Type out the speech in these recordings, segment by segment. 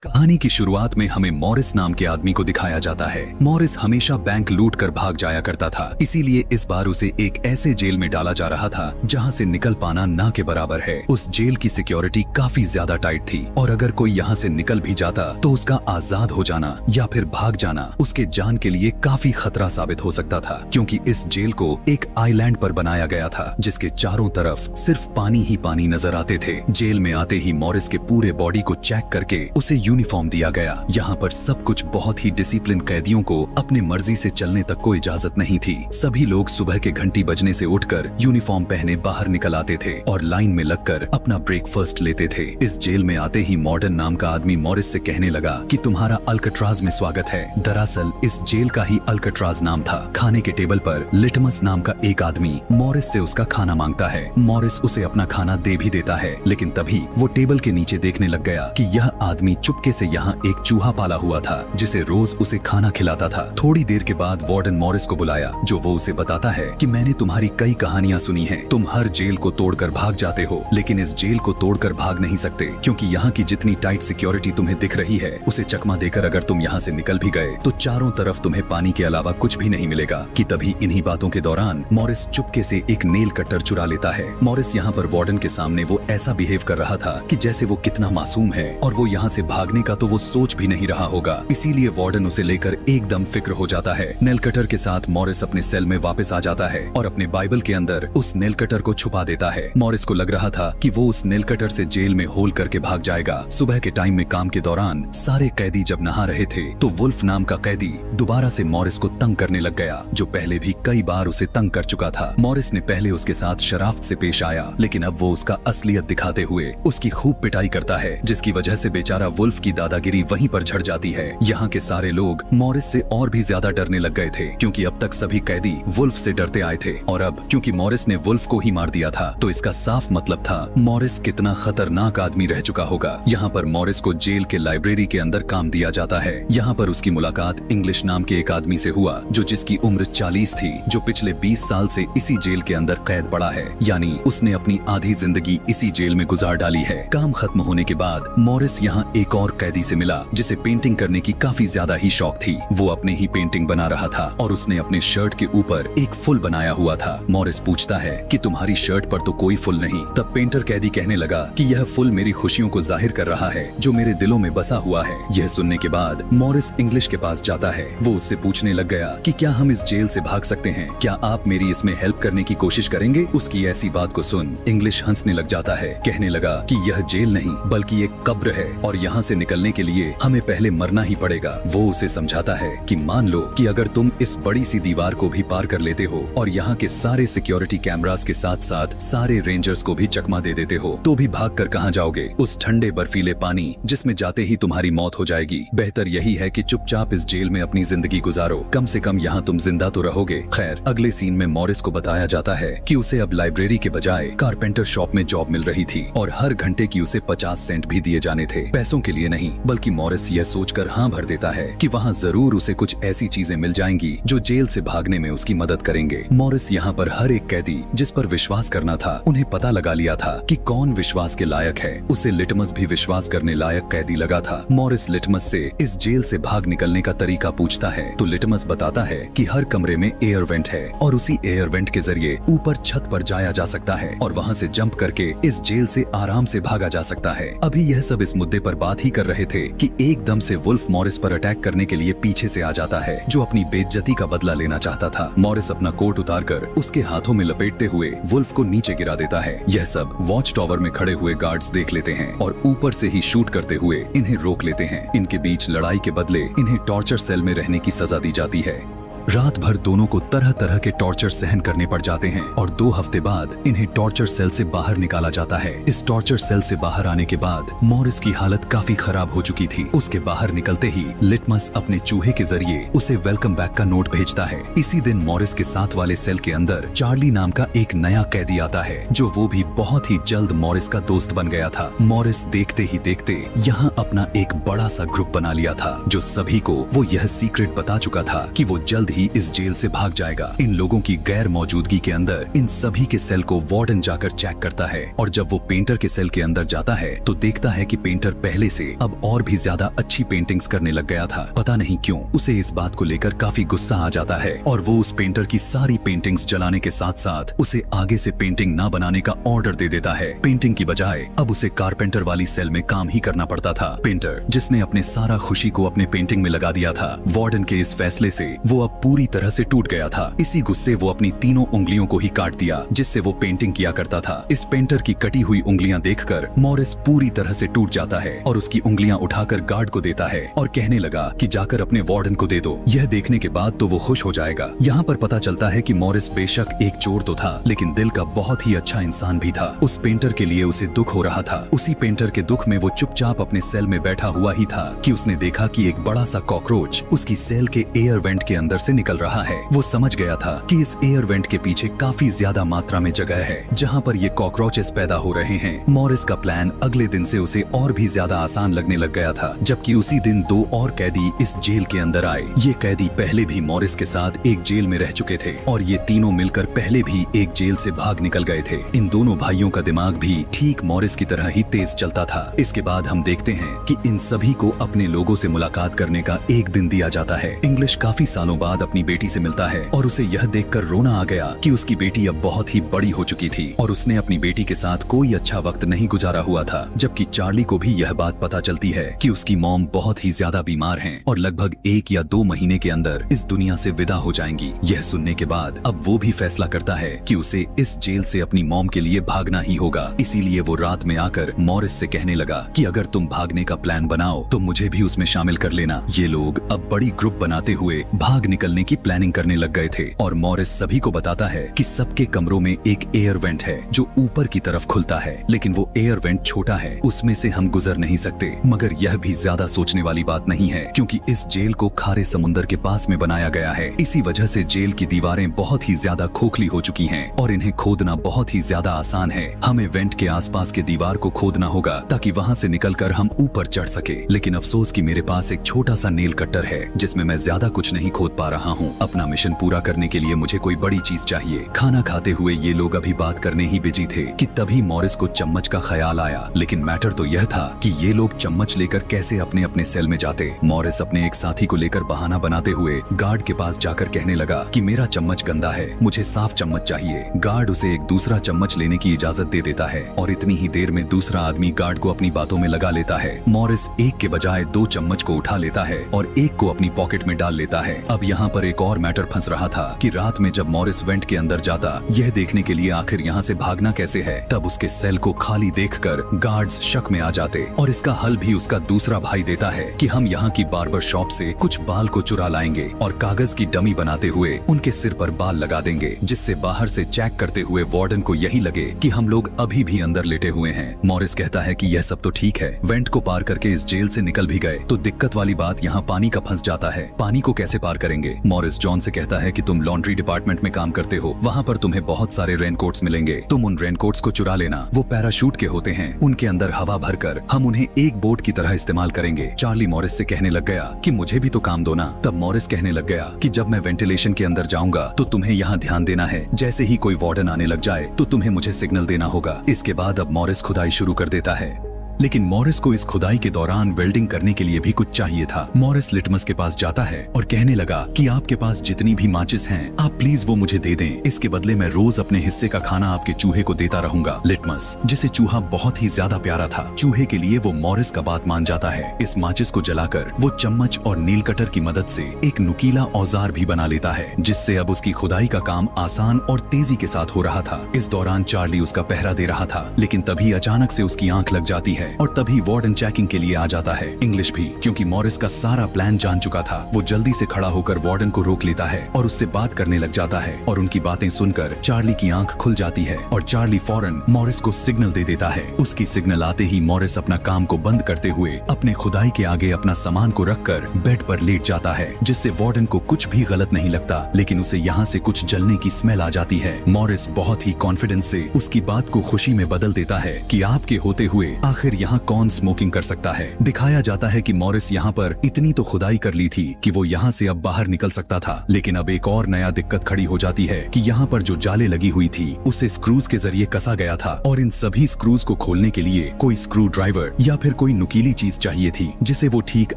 कहानी की शुरुआत में हमें मॉरिस नाम के आदमी को दिखाया जाता है। मॉरिस हमेशा बैंक लूट कर भाग जाया करता था, इसीलिए इस बार उसे एक ऐसे जेल में डाला जा रहा था जहां से निकल पाना ना के बराबर है। उस जेल की सिक्योरिटी काफी ज्यादा टाइट थी और अगर कोई यहाँ से निकल भी जाता तो उसका आजाद हो जाना या फिर भाग जाना उसके जान के लिए काफी खतरा साबित हो सकता था, क्योंकि इस जेल को एक आइलैंड पर बनाया गया था जिसके चारों तरफ सिर्फ पानी ही पानी नजर आते थे। जेल में आते ही मॉरिस के पूरे बॉडी को चेक करके उसे यूनिफॉर्म दिया गया। यहाँ पर सब कुछ बहुत ही डिसिप्लिन, कैदियों को अपने मर्जी से चलने तक कोई इजाजत नहीं थी। सभी लोग सुबह के घंटी बजने से उठकर यूनिफॉर्म पहने बाहर निकल आते थे और लाइन में लगकर अपना ब्रेकफास्ट लेते थे। इस जेल में आते ही मॉर्डन नाम का आदमी मॉरिस से कहने लगा कि तुम्हारा अल्काट्राज में स्वागत है। दरअसल इस जेल का ही अल्काट्राज नाम था। खाने के टेबल पर लिटमस नाम का एक आदमी मॉरिस से उसका खाना मांगता है। मॉरिस उसे अपना खाना दे भी देता है, लेकिन तभी वो टेबल के नीचे देखने लग गया कि यह आदमी चुपके से यहाँ एक चूहा पाला हुआ था जिसे रोज उसे खाना खिलाता था। थोड़ी देर के बाद वार्डन मॉरिस को बुलाया, जो वो उसे बताता है कि मैंने तुम्हारी कई कहानियां सुनी हैं। तुम हर जेल को तोड़कर भाग जाते हो, लेकिन इस जेल को तोड़कर भाग नहीं सकते, क्योंकि यहाँ की जितनी टाइट सिक्योरिटी तुम्हें दिख रही है उसे चकमा देकर अगर तुम यहाँ से निकल भी गए तो चारों तरफ तुम्हें पानी के अलावा कुछ भी नहीं मिलेगा। कि तभी इन्हीं बातों के दौरान मॉरिस चुपके से एक नेल कटर चुरा लेता है। मॉरिस यहाँ पर वार्डन के सामने वो ऐसा बिहेव कर रहा था कि जैसे वो कितना मासूम है और वो यहाँ से भागने का तो वो सोच भी नहीं रहा होगा। इसीलिए वार्डन उसे लेकर एकदम फिक्र हो जाता है। नेल कटर के साथ मॉरिस अपने सेल में वापस आ जाता है और अपने बाइबल के अंदर उस नेल कटर को छुपा देता है। मॉरिस को लग रहा था कि वो उस नेल कटर से जेल में होल करके भाग जाएगा। सुबह के टाइम में काम के दौरान सारे कैदी जब नहा रहे थे तो वुल्फ नाम का कैदी दोबारा से मॉरिस को तंग करने लग गया, जो पहले भी कई बार उसे तंग कर चुका था। मॉरिस ने पहले उसके साथ शराफ्त से पेश आया, लेकिन अब वो उसका असलियत दिखाते हुए उसकी खूब पिटाई करता है, जिसकी वजह से बेचारा वुल्फ की दादागिरी वहीं पर झड़ जाती है। यहाँ के सारे लोग मॉरिस से और भी ज्यादा डरने लग गए थे, क्योंकि अब तक सभी कैदी वुल्फ से डरते आए थे और अब क्योंकि मॉरिस ने वुल्फ को ही मार दिया था तो इसका साफ मतलब था मॉरिस कितना खतरनाक आदमी रह चुका होगा। यहाँ पर मॉरिस को जेल के लाइब्रेरी के अंदर काम दिया जाता है। यहाँ पर उसकी मुलाकात इंग्लिश नाम के एक आदमी से हुआ, जो जिसकी उम्र 40 थी, जो पिछले 20 साल से इसी जेल के अंदर कैद पड़ा है, यानी उसने अपनी आधी जिंदगी इसी जेल में गुजार डाली है। काम खत्म होने के बाद मॉरिस यहाँ एक और कैदी से मिला जिसे पेंटिंग करने की काफी ज्यादा ही शौक थी। वो अपने ही पेंटिंग बना रहा था और उसने अपने शर्ट के ऊपर एक फुल बनाया हुआ था। मॉरिस पूछता है कि तुम्हारी शर्ट पर तो कोई फुल नहीं। तब पेंटर कैदी कहने लगा कि यह फुल मेरी खुशियों को जाहिर कर रहा है जो मेरे दिलों में बसा हुआ है। यह सुनने के बाद मॉरिस इंग्लिश के पास जाता है। वो उससे पूछने लग गया कि क्या हम इस जेल से भाग सकते हैं, क्या आप मेरी इसमें हेल्प करने की कोशिश करेंगे। उसकी ऐसी बात को सुन इंग्लिश हंसने लग जाता है, कहने लगा कि यह जेल नहीं बल्कि एक कब्र है और यहाँ से निकलने के लिए हमें पहले मरना ही पड़ेगा। वो उसे समझाता है कि मान लो कि अगर तुम इस बड़ी सी दीवार को भी पार कर लेते हो और यहाँ के सारे सिक्योरिटी कैमरास के साथ साथ सारे रेंजर्स को भी चकमा दे देते हो, तो भी भाग कर कहाँ जाओगे, उस ठंडे बर्फीले पानी जिसमें जाते ही तुम्हारी मौत हो जाएगी। बेहतर यही है कि चुपचाप इस जेल में अपनी जिंदगी गुजारो, कम से कम यहाँ तुम जिंदा तो रहोगे। खैर, अगले सीन में मॉरिस को बताया जाता है कि उसे अब लाइब्रेरी के बजाय कारपेंटर शॉप में जॉब मिल रही थी और हर घंटे की उसे 50 सेंट भी दिए जाने थे। पैसों के लिए नहीं, बल्कि मॉरिस यह सोचकर हाँ भर देता है कि वहाँ जरूर उसे कुछ ऐसी चीजें मिल जाएंगी जो जेल से भागने में उसकी मदद करेंगे। मॉरिस यहाँ पर हर एक कैदी जिस पर विश्वास करना था उन्हें पता लगा लिया था कि कौन विश्वास के लायक है। उसे लिटमस भी विश्वास करने लायक कैदी लगा था। मॉरिस लिटमस से इस जेल से भाग निकलने का तरीका पूछता है तो लिटमस बताता है कि हर कमरे में एयर वेंट है और उसी एयर वेंट के जरिए ऊपर छत पर जाया जा सकता है और वहाँ से जंप करके इस जेल से आराम से भागा जा सकता है। अभी यह सब इस मुद्दे पर बात ही कर रहे थे कि एकदम से वुल्फ मॉरिस पर अटैक करने के लिए पीछे से आ जाता है, जो अपनी बेइज्जती का बदला लेना चाहता था। मॉरिस अपना कोट उतारकर उसके हाथों में लपेटते हुए वुल्फ को नीचे गिरा देता है। यह सब वॉच टावर में खड़े हुए गार्ड्स देख लेते हैं और ऊपर से ही शूट करते हुए इन्हें रोक लेते हैं। इनके बीच लड़ाई के बदले इन्हें टॉर्चर सेल में रहने की सजा दी जाती है। रात भर दोनों को तरह तरह के टॉर्चर सहन करने पड़ जाते हैं और 2 हफ्ते बाद इन्हें टॉर्चर सेल से बाहर निकाला जाता है। इस टॉर्चर सेल से बाहर आने के बाद मॉरिस की हालत काफी खराब हो चुकी थी। उसके बाहर निकलते ही लिटमस अपने चूहे के जरिए उसे वेलकम बैक का नोट भेजता है। इसी दिन मॉरिस के साथ वाले सेल के अंदर चार्ली नाम का एक नया कैदी आता है, जो वो भी बहुत ही जल्द मॉरिस का दोस्त बन गया था। मॉरिस देखते ही देखते यहाँ अपना एक बड़ा सा ग्रुप बना लिया था, जो सभी को वो यह सीक्रेट बता चुका था कि वो जल्द ही इस जेल से भाग जाएगा। इन लोगों की गैर मौजूदगी के अंदर इन सभी के सेल को वार्डन जाकर चेक करता है और जब वो पेंटर के सेल के अंदर जाता है तो देखता है कि पेंटर पहले से अब और भी ज्यादा अच्छी पेंटिंग्स करने लग गया था। पता नहीं क्यों उसे इस बात को लेकर काफी गुस्सा आ जाता है और वो उस पेंटर की सारी पेंटिंग्स जलाने के साथ साथ उसे आगे से पेंटिंग ना बनाने का ऑर्डर दे देता है। पेंटिंग की बजाय अब उसे कारपेंटर वाली सेल में काम ही करना पड़ता था। पेंटर जिसने अपने सारा खुशी को अपने पेंटिंग में लगा दिया था, वार्डन के इस फैसले से वो अब पूरी तरह से टूट गया था। इसी गुस्से वो अपनी तीनों उंगलियों को ही काट दिया जिससे वो पेंटिंग किया करता था। इस पेंटर की कटी हुई उंगलियां देखकर मॉरिस पूरी तरह से टूट जाता है और उसकी उंगलियां उठाकर गार्ड को देता है और कहने लगा कि जाकर अपने वार्डन को दे दो। यह देखने के बाद तो वो खुश हो जाएगा। यहाँ पर पता चलता है कि मॉरिस बेशक एक चोर तो था लेकिन दिल का बहुत ही अच्छा इंसान भी था। उस पेंटर के लिए उसे दुख हो रहा था। उसी पेंटर के दुख में वो चुपचाप अपने सेल में बैठा हुआ ही था कि उसने देखा कि एक बड़ा सा कॉकरोच उसकी सेल के एयर वेंट के अंदर से निकल रहा है। वो समझ गया था कि इस एयर वेंट के पीछे काफी ज्यादा मात्रा में जगह है जहाँ पर ये कॉकरोचेस पैदा हो रहे हैं। मॉरिस का प्लान अगले दिन से उसे और भी ज्यादा आसान लगने लग गया था, जबकि उसी दिन 2 और कैदी इस जेल के अंदर आए। ये कैदी पहले भी मॉरिस के साथ एक जेल में रह चुके थे और ये तीनों मिलकर पहले भी एक जेल से भाग निकल गए थे। इन दोनों भाइयों का दिमाग भी ठीक मॉरिस की तरह ही तेज चलता था। इसके बाद हम देखते हैं कि इन सभी को अपने लोगों से मुलाकात करने का एक दिन दिया जाता है। इंग्लिश काफी सालों बाद अपनी बेटी से मिलता है और उसे यह देखकर रोना आ गया कि उसकी बेटी अब बहुत ही बड़ी हो चुकी थी और उसने अपनी बेटी के साथ कोई अच्छा वक्त नहीं गुजारा हुआ था। जबकि चार्ली को भी यह बात पता चलती है कि उसकी मॉम बहुत ही ज्यादा बीमार हैं और लगभग 1 या 2 महीने के अंदर इस दुनिया से विदा हो जाएंगी। यह सुनने के बाद अब वो भी फैसला करता है कि उसे इस जेल से अपनी मॉम के लिए भागना ही होगा। इसीलिए वो रात में आकर मॉरिस से कहने लगा कि अगर तुम भागने का प्लान बनाओ तो मुझे भी उसमें शामिल कर लेना। ये लोग अब बड़ी ग्रुप बनाते हुए भाग निकलने की प्लानिंग करने लग गए थे और मॉरिस सभी को बताता है कि सबके कमरों में एक एयर वेंट है जो ऊपर की तरफ खुलता है, लेकिन वो एयर वेंट छोटा है, उसमें से हम गुजर नहीं सकते। मगर यह भी ज्यादा सोचने वाली बात नहीं है क्योंकि इस जेल को खारे समुद्र के पास में बनाया गया है। इसी वजह से जेल की दीवारें बहुत ही ज्यादा खोखली हो चुकी हैं और इन्हें खोदना बहुत ही ज्यादा आसान है। हमें वेंट के आसपास के दीवार को खोदना होगा ताकि वहाँ से निकलकर हम ऊपर चढ़ सके। लेकिन अफसोस कि मेरे पास एक छोटा सा नेल कटर है जिसमें मैं ज्यादा कुछ नहीं खोद पा रहा हूँ। अपना मिशन पूरा करने के लिए मुझे कोई बड़ी चीज चाहिए। खाना खाते हुए ये लोग अभी बात करने ही बिजी थे कि तभी मॉरिस को चम्मच का ख्याल आया, लेकिन मैटर तो यह था कि ये लोग चम्मच लेकर कैसे अपने अपने सेल में जाते। मॉरिस अपने एक साथी को लेकर बहाना बनाते हुए गार्ड के पास जाकर कहने लगा कि मेरा चम्मच गंदा है, मुझे साफ चम्मच चाहिए। गार्ड उसे एक दूसरा चम्मच लेने की इजाजत दे देता है और इतनी ही देर में दूसरा आदमी गार्ड को अपनी बातों में लगा लेता है। मॉरिस एक के बजाय 2 चम्मच को उठा लेता है और एक को अपनी पॉकेट में डाल लेता है। अब यहाँ पर एक और मैटर फंस रहा था कि रात में जब मॉरिस वेंट के अंदर जाता यह देखने के लिए आखिर यहाँ से भागना कैसे है, तब उसके सेल को खाली देखकर गार्ड्स शक में आ जाते और इसका हल भी उसका दूसरा भाई देता है कि हम यहाँ की बार्बर शॉप से कुछ बाल को चुरा लाएंगे और कागज की डमी बनाते हुए उनके सिर पर बाल लगा देंगे, जिससे बाहर से चेक करते हुए वार्डन को यही लगे कि हम लोग अभी भी अंदर लेटे हुए हैं। मॉरिस कहता है कि यह सब तो ठीक है, वेंट को पार करके इस जेल से निकल भी गए तो दिक्कत वाली बात यहाँ पानी का फंस जाता है, पानी को कैसे पार करेंगे। मॉरिस जॉन से कहता है कि तुम लॉन्ड्री डिपार्टमेंट में काम करते हो, वहाँ पर तुम्हें बहुत सारे रेनकोट्स मिलेंगे, तुम उन रेनकोट्स को चुरा लेना, वो पैराशूट के होते हैं, उनके अंदर हवा भरकर हम उन्हें एक बोट की तरह इस्तेमाल करेंगे। चार्ली मॉरिस से कहने लग गया कि मुझे भी तो काम दो ना। तब मॉरिस कहने लग गया कि जब मैं वेंटिलेशन के अंदर जाऊंगा तो तुम्हें यहाँ ध्यान देना है, जैसे ही कोई वार्डन आने लग जाए तो तुम्हें मुझे सिग्नल देना होगा। इसके बाद अब मॉरिस खुदाई शुरू कर देता है, लेकिन मॉरिस को इस खुदाई के दौरान वेल्डिंग करने के लिए भी कुछ चाहिए था। मॉरिस लिटमस के पास जाता है और कहने लगा कि आपके पास जितनी भी माचिस हैं आप प्लीज वो मुझे दे दें, इसके बदले मैं रोज अपने हिस्से का खाना आपके चूहे को देता रहूंगा। लिटमस, जिसे चूहा बहुत ही ज्यादा प्यारा था, चूहे के लिए वो मॉरिस का बात मान जाता है। इस माचिस को जलाकर वो चम्मच और नील कटर की मदद से एक नुकीला औजार भी बना लेता है, जिससे अब उसकी खुदाई का काम आसान और तेजी के साथ हो रहा था। इस दौरान चार्ली उसका पहरा दे रहा था, लेकिन तभी अचानक से उसकी आंख लग जाती है और तभी वार्डन चेकिंग के लिए आ जाता है। इंग्लिश भी, क्योंकि मॉरिस का सारा प्लान जान चुका था, वो जल्दी से खड़ा होकर वार्डन को रोक लेता है और उससे बात करने लग जाता है और उनकी बातें सुनकर चार्ली की आंख खुल जाती है और चार्ली फौरन मॉरिस को सिग्नल दे देता है। उसकी सिग्नल आते ही मॉरिस अपना काम को बंद करते हुए अपने खुदाई के आगे अपना सामान को रखकर बेड पर लेट जाता है, जिससे वार्डन को कुछ भी गलत नहीं लगता, लेकिन उसे यहाँ से कुछ जलने की स्मेल आ जाती है। मॉरिस बहुत ही कॉन्फिडेंस से उसकी बात को खुशी में बदल देता है कि आपके होते हुए आखिर यहाँ कौन स्मोकिंग कर सकता है। दिखाया जाता है कि मॉरिस यहाँ पर इतनी तो खुदाई कर ली थी कि वो यहाँ से अब बाहर निकल सकता था, लेकिन अब एक और नया दिक्कत खड़ी हो जाती है कि यहाँ पर जो जाले लगी हुई थी उसे स्क्रूज के जरिए कसा गया था और इन सभी स्क्रूज को खोलने के लिए कोई स्क्रू ड्राइवर या फिर कोई नुकीली चीज चाहिए थी, जिसे वो ठीक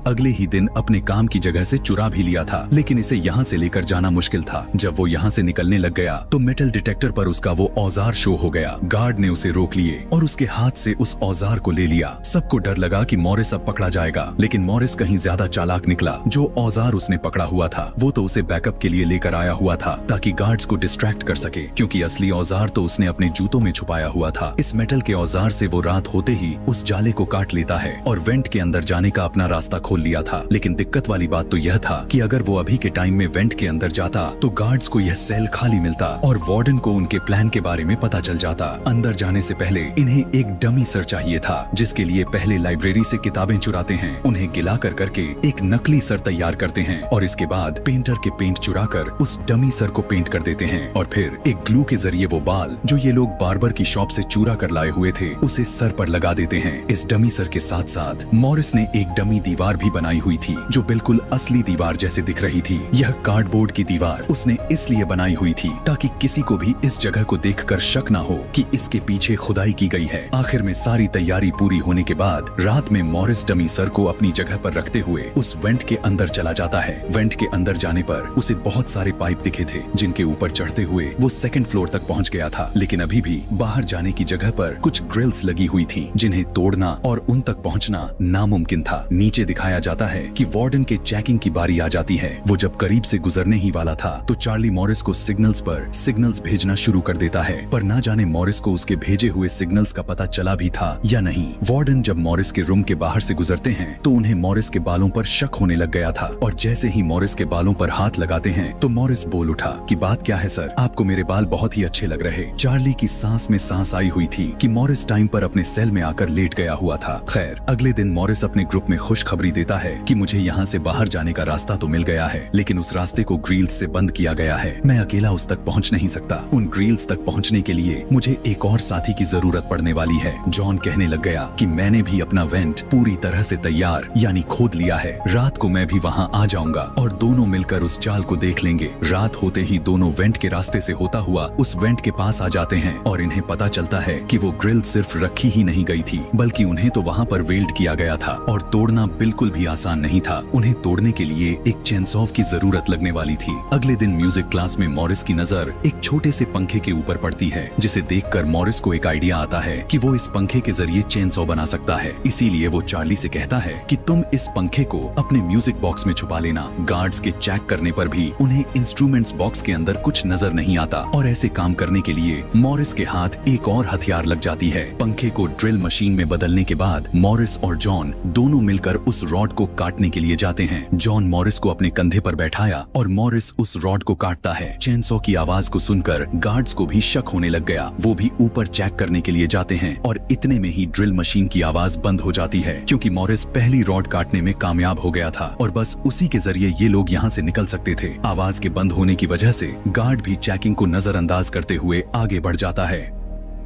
अगले ही दिन अपने काम की जगह से चुरा भी लिया था। लेकिन इसे यहाँ से लेकर जाना मुश्किल था। जब वो यहाँ से निकलने लग गया तो मेटल डिटेक्टर पर उसका वो औजार शो हो गया। गार्ड ने उसे रोक लिए और उसके हाथ से उस औजार को ले लिया। सबको डर लगा कि मॉरिस अब पकड़ा जाएगा, लेकिन मॉरिस कहीं ज्यादा चालाक निकला। जो औजार उसने पकड़ा हुआ था वो तो उसे बैकअप के लिए लेकर आया हुआ था ताकि गार्ड्स को डिस्ट्रैक्ट कर सके, क्योंकि असली औजार तो उसने अपने जूतों में छुपाया हुआ था। इस मेटल के औजार से वो रात होते ही उस जाले को काट लेता है और वेंट के अंदर जाने का अपना रास्ता खोल लिया था। लेकिन दिक्कत वाली बात तो यह था कि अगर वो अभी के टाइम में वेंट के अंदर जाता तो गार्ड्स को यह सेल खाली मिलता और वार्डन को उनके प्लान के बारे में पता चल जाता। अंदर जाने से पहले इन्हें एक डमी सर चाहिए था, जिसके लिए पहले लाइब्रेरी से किताबें चुराते हैं, उन्हें गिला कर करके एक नकली सर तैयार करते हैं और इसके बाद पेंटर के पेंट चुराकर उस डमी सर को पेंट कर देते हैं और फिर एक ग्लू के जरिए वो बाल जो ये लोग बार्बर की शॉप से चुरा कर लाए हुए थे उसे सर पर लगा देते हैं। इस डमी सर के साथ साथ मॉरिस ने एक डमी दीवार भी बनाई हुई थी जो बिल्कुल असली दीवार जैसे दिख रही थी। यह कार्डबोर्ड की दीवार उसने इसलिए बनाई हुई थी ताकि किसी को भी इस जगह को देखकर शक न हो कि इसके पीछे खुदाई की गई है। आखिर में सारी तैयारी पूरी होने के बाद रात में मॉरिस डमी सर को अपनी जगह पर रखते हुए उस वेंट के अंदर चला जाता है। वेंट के अंदर जाने पर उसे बहुत सारे पाइप दिखे थे जिनके ऊपर चढ़ते हुए वो सेकंड फ्लोर तक पहुंच गया था, लेकिन अभी भी बाहर जाने की जगह पर कुछ ग्रिल्स लगी हुई थी जिन्हें तोड़ना और उन तक पहुंचना नामुमकिन था। नीचे दिखाया जाता है कि वार्डन के चेकिंग की बारी आ जाती है। वो जब करीब से गुजरने ही वाला था तो चार्ली मॉरिस को सिग्नल्स पर सिग्नल्स भेजना शुरू कर देता है, पर ना जाने मॉरिस को उसके भेजे हुए सिग्नल्स का पता चला भी था या नहीं। वार्डन जब मॉरिस के रूम के बाहर से गुजरते हैं तो उन्हें मॉरिस के बालों पर शक होने लग गया था और जैसे ही मॉरिस के बालों पर हाथ लगाते हैं तो मॉरिस बोल उठा कि बात क्या है सर, आपको मेरे बाल बहुत ही अच्छे लग रहे। चार्ली की सांस में सांस आई हुई थी कि मॉरिस टाइम पर अपने सेल में आकर लेट गया हुआ था। खैर अगले दिन मॉरिस अपने ग्रुप में खुशखबरी देता है कि मुझे यहाँ से बाहर जाने का रास्ता तो मिल गया है, लेकिन उस रास्ते को ग्रिल्स से बंद किया गया है। मैं अकेला उस तक पहुँच नहीं सकता। उन ग्रिल्स तक पहुँचने के लिए मुझे एक और साथी की जरूरत पड़ने वाली है। जॉन कहने लग गया कि मैंने भी अपना वेंट पूरी तरह से तैयार यानी खोद लिया है। रात को मैं भी वहाँ आ जाऊंगा और दोनों मिलकर उस जाल को देख लेंगे। रात होते ही दोनों वेंट के रास्ते से होता हुआ उस वेंट के पास आ जाते हैं और इन्हें पता चलता है कि वो ग्रिल सिर्फ रखी ही नहीं गई थी बल्कि उन्हें तो वहाँ पर वेल्ड किया गया था और तोड़ना बिल्कुल भी आसान नहीं था। उन्हें तोड़ने के लिए एक चेनसॉ की जरूरत लगने वाली थी। अगले दिन म्यूजिक क्लास में मॉरिस की नजर एक छोटे से पंखे के ऊपर पड़ती है, जिसे देखकर मॉरिस को एक आइडिया आता है कि वो इस पंखे के जरिए चेनसॉ बना सकता है। इसीलिए वो चार्ली से कहता है कि तुम इस पंखे को अपने म्यूजिक बॉक्स में छुपा लेना। गार्ड्स के चेक करने पर भी उन्हें इंस्ट्रूमेंट्स बॉक्स के अंदर कुछ नजर नहीं आता और ऐसे काम करने के लिए मॉरिस के हाथ एक और हथियार लग जाती है। पंखे को ड्रिल मशीन में बदलने के बाद मॉरिस और जॉन दोनों मिलकर उस रॉड को काटने के लिए जाते हैं। जॉन मॉरिस को अपने कंधे पर बैठाया और मॉरिस उस रॉड को काटता है। चेनसॉ की आवाज को सुनकर गार्ड्स को भी शक होने लग गया। वो भी ऊपर चेक करने के लिए जाते हैं और इतने में ही ड्रिल मशीन की आवाज बंद हो जाती है, क्योंकि मॉरिस पहली रॉड काटने में कामयाब हो गया था और बस उसी के जरिए ये लोग यहाँ से निकल सकते थे। आवाज के बंद होने की वजह से गार्ड भी चेकिंग को नजरअंदाज करते हुए आगे बढ़ जाता है।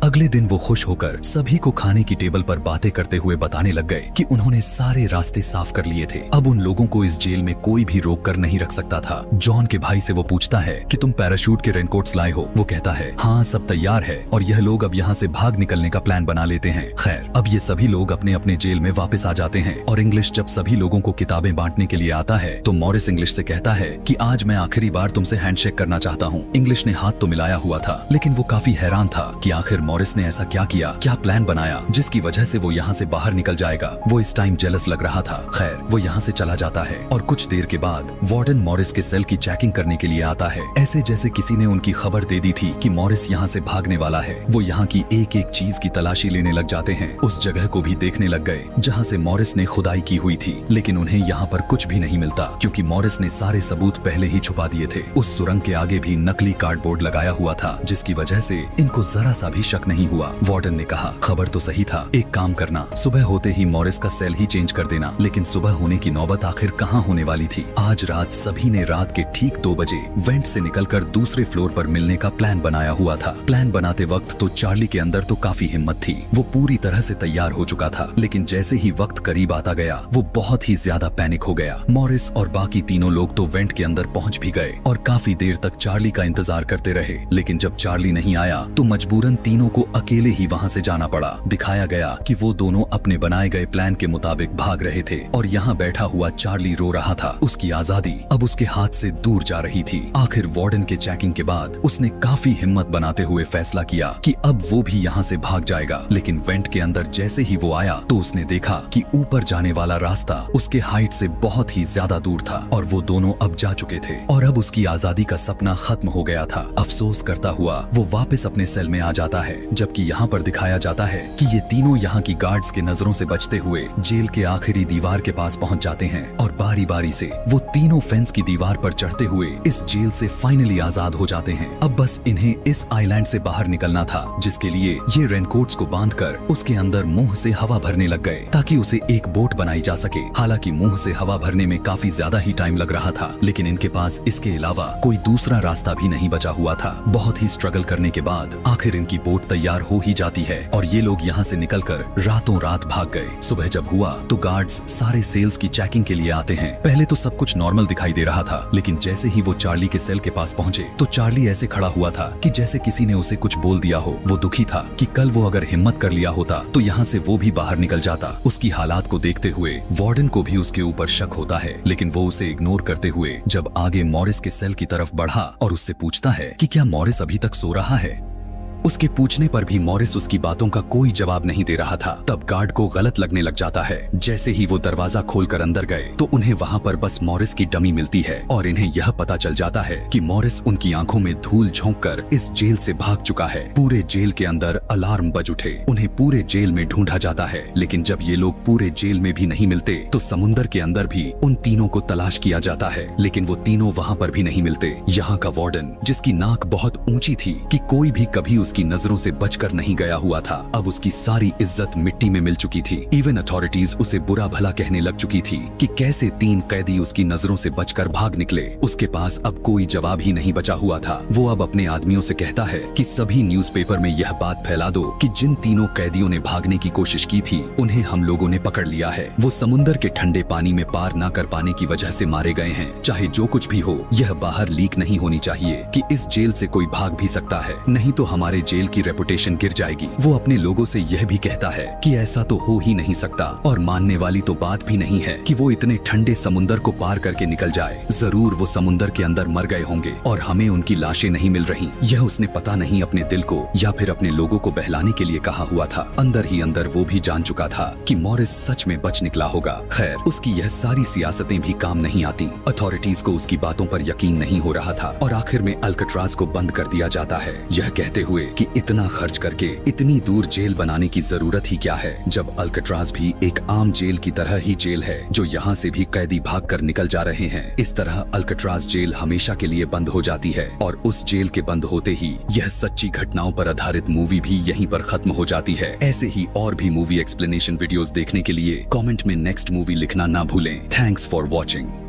अगले दिन वो खुश होकर सभी को खाने की टेबल पर बातें करते हुए बताने लग गए कि उन्होंने सारे रास्ते साफ कर लिए थे। अब उन लोगों को इस जेल में कोई भी रोक कर नहीं रख सकता था। जॉन के भाई से वो पूछता है कि तुम पैराशूट के रेनकोट्स लाए हो? वो कहता है हाँ सब तैयार है और यह लोग अब यहाँ से भाग निकलने का प्लान बना लेते हैं। खैर अब ये सभी लोग अपने अपने जेल में वापस आ जाते हैं और इंग्लिश जब सभी लोगों को किताबें बांटने के लिए आता है तो मॉरिस इंग्लिश से कहता है कि आज मैं आखिरी बार तुमसे हैंडशेक करना चाहता हूँ। इंग्लिश ने हाथ तो मिलाया हुआ था, लेकिन वो काफी हैरान था कि आखिर मॉरिस ने ऐसा क्या किया, क्या प्लान बनाया जिसकी वजह से वो यहाँ से बाहर निकल जाएगा। वो इस टाइम जेलस लग रहा था। खैर वो यहाँ से चला जाता है और कुछ देर के बाद वार्डन मॉरिस के सेल की चेकिंग करने के लिए आता है, ऐसे जैसे किसी ने उनकी खबर दे दी थी कि मॉरिस यहाँ से भागने वाला है। वो यहाँ की एक एक चीज की तलाशी लेने लग जाते हैं। उस जगह को भी देखने लग गए जहाँ से मॉरिस ने खुदाई की हुई थी, लेकिन उन्हें यहाँ पर कुछ भी नहीं मिलता क्योंकि मॉरिस ने सारे सबूत पहले ही छुपा दिए थे। उस सुरंग के आगे भी नकली कार्डबोर्ड लगाया हुआ था जिसकी वजह से इनको जरा सा भी शक नहीं हुआ। वार्डन ने कहा, खबर तो सही था, एक काम करना, सुबह होते ही मॉरिस का सेल ही चेंज कर देना। लेकिन सुबह होने की नौबत आखिर कहाँ होने वाली थी। आज रात सभी ने रात के ठीक 2 बजे वेंट से निकलकर दूसरे फ्लोर पर मिलने का प्लान बनाया हुआ था। प्लान बनाते वक्त तो चार्ली के अंदर तो काफी हिम्मत थी, वो पूरी तरह से तैयार हो चुका था। लेकिन जैसे ही वक्त करीब आता गया वो बहुत ही ज्यादा पैनिक हो गया। मॉरिस और बाकी तीनों लोग तो वेंट के अंदर पहुंच भी गए और काफी देर तक चार्ली का इंतजार करते रहे। लेकिन जब चार्ली नहीं आया तो मजबूरन तीनों को अकेले ही वहां से जाना पड़ा। दिखाया गया कि वो दोनों अपने बनाए गए प्लान के मुताबिक भाग रहे थे और यहाँ बैठा हुआ चार्ली रो रहा था। उसकी आजादी अब उसके हाथ से दूर जा रही थी। आखिर वार्डन के चेकिंग के बाद उसने काफी हिम्मत बनाते हुए फैसला किया कि अब वो भी यहाँ से भाग जाएगा। लेकिन वेंट के अंदर जैसे ही वो आया तो उसने देखा कि ऊपर जाने वाला रास्ता उसके हाइट से बहुत ही ज्यादा दूर था और वो दोनों अब जा चुके थे और अब उसकी आजादी का सपना खत्म हो गया था। अफसोस करता हुआ वो वापस अपने सेल में आ जाता है, जबकि यहाँ पर दिखाया जाता है कि ये तीनों यहाँ की गार्ड्स के नजरों से बचते हुए जेल के आखिरी दीवार के पास पहुँच जाते हैं और बारी बारी से वो तीनों फेंस की दीवार पर चढ़ते हुए इस जेल से फाइनली आजाद हो जाते हैं। अब बस इन्हें इस आइलैंड से बाहर निकलना था, जिसके लिए ये रेनकोट्स को बांधकर उसके अंदर मुंह से हवा भरने लग गए ताकि उसे एक बोट बनाई जा सके। हालांकि मुंह से हवा भरने में काफी ज्यादा ही टाइम लग रहा था, लेकिन इनके पास इसके अलावा कोई दूसरा रास्ता भी नहीं बचा हुआ था। बहुत ही स्ट्रगल करने के बाद आखिर इनकी बोट तैयार हो ही जाती है और ये लोग यहाँ से निकलकर रातों रात भाग गए। सुबह जब हुआ तो गार्ड्स सारे सेल्स की चेकिंग के लिए आते हैं। पहले तो सब कुछ नॉर्मल दिखाई दे रहा था, लेकिन जैसे ही वो चार्ली के सेल के पास पहुंचे तो चार्ली ऐसे खड़ा हुआ था कि जैसे किसी ने उसे कुछ बोल दिया हो। वो दुखी था कि कल वो अगर हिम्मत कर लिया होता तो यहाँ से वो भी बाहर निकल जाता। उसकी हालात को देखते हुए वार्डन को भी उसके ऊपर शक होता है, लेकिन वो उसे इग्नोर करते हुए जब आगे मॉरिस के सेल की तरफ बढ़ा और उससे पूछता है कि क्या मॉरिस अभी तक सो रहा है। उसके पूछने पर भी मॉरिस उसकी बातों का कोई जवाब नहीं दे रहा था। तब गार्ड को गलत लगने लग जाता है। जैसे ही वो दरवाजा खोलकर अंदर गए तो उन्हें वहाँ पर बस मॉरिस की डमी मिलती है और इन्हें यह पता चल जाता है कि मॉरिस उनकी आंखों में धूल झोंककर इस जेल से भाग चुका है। पूरे जेल के अंदर अलार्म बज उठे। उन्हें पूरे जेल में ढूंढा जाता है, लेकिन जब ये लोग पूरे जेल में भी नहीं मिलते तो समुंदर के अंदर भी उन तीनों को तलाश किया जाता है, लेकिन वो तीनों वहाँ पर भी नहीं मिलते। यहाँ का वार्डन, जिसकी नाक बहुत ऊंची थी कि कोई भी कभी की नजरों से बचकर नहीं गया हुआ था, अब उसकी सारी इज्जत मिट्टी में मिल चुकी थी। इवन अथॉरिटीज उसे बुरा भला कहने लग चुकी थी कि कैसे 3 कैदी उसकी नजरों से बचकर भाग निकले। उसके पास अब कोई जवाब ही नहीं बचा हुआ था। वो अब अपने आदमियों से कहता है कि सभी न्यूज़पेपर में यह बात फैला दो कि जिन तीनों कैदियों ने भागने की कोशिश की थी उन्हें हम लोगों ने पकड़ लिया है। वो समुंदर के ठंडे पानी में पार न कर पाने की वजह से मारे गए हैं। चाहे जो कुछ भी हो, यह बाहर लीक नहीं होनी चाहिए कि इस जेल से कोई भाग भी सकता है, नहीं तो हमारे जेल की रेपुटेशन गिर जाएगी। वो अपने लोगों से यह भी कहता है कि ऐसा तो हो ही नहीं सकता और मानने वाली तो बात भी नहीं है कि वो इतने ठंडे समुंदर को पार करके निकल जाए। जरूर वो समुंदर के अंदर मर गए होंगे और हमें उनकी लाशें नहीं मिल रही। यह उसने पता नहीं अपने दिल को या फिर अपने लोगों को बहलाने के लिए कहा हुआ था। अंदर ही अंदर वो भी जान चुका था कि मॉरिस सच में बच निकला होगा। खैर, उसकी यह सारी सियासतें भी काम नहीं आती। अथॉरिटीज को उसकी बातों पर यकीन नहीं हो रहा था और आखिर में अल्काट्राज को बंद कर दिया जाता है, यह कहते हुए कि इतना खर्च करके इतनी दूर जेल बनाने की जरूरत ही क्या है, जब अल्काट्राज भी एक आम जेल की तरह ही जेल है जो यहाँ से भी कैदी भागकर निकल जा रहे हैं। इस तरह अल्काट्राज जेल हमेशा के लिए बंद हो जाती है और उस जेल के बंद होते ही यह सच्ची घटनाओं पर आधारित मूवी भी यहीं पर खत्म हो जाती है। ऐसे ही और भी मूवी एक्सप्लेनेशन वीडियोस देखने के लिए कमेंट में नेक्स्ट मूवी लिखना ना भूलें। Thanks for watching.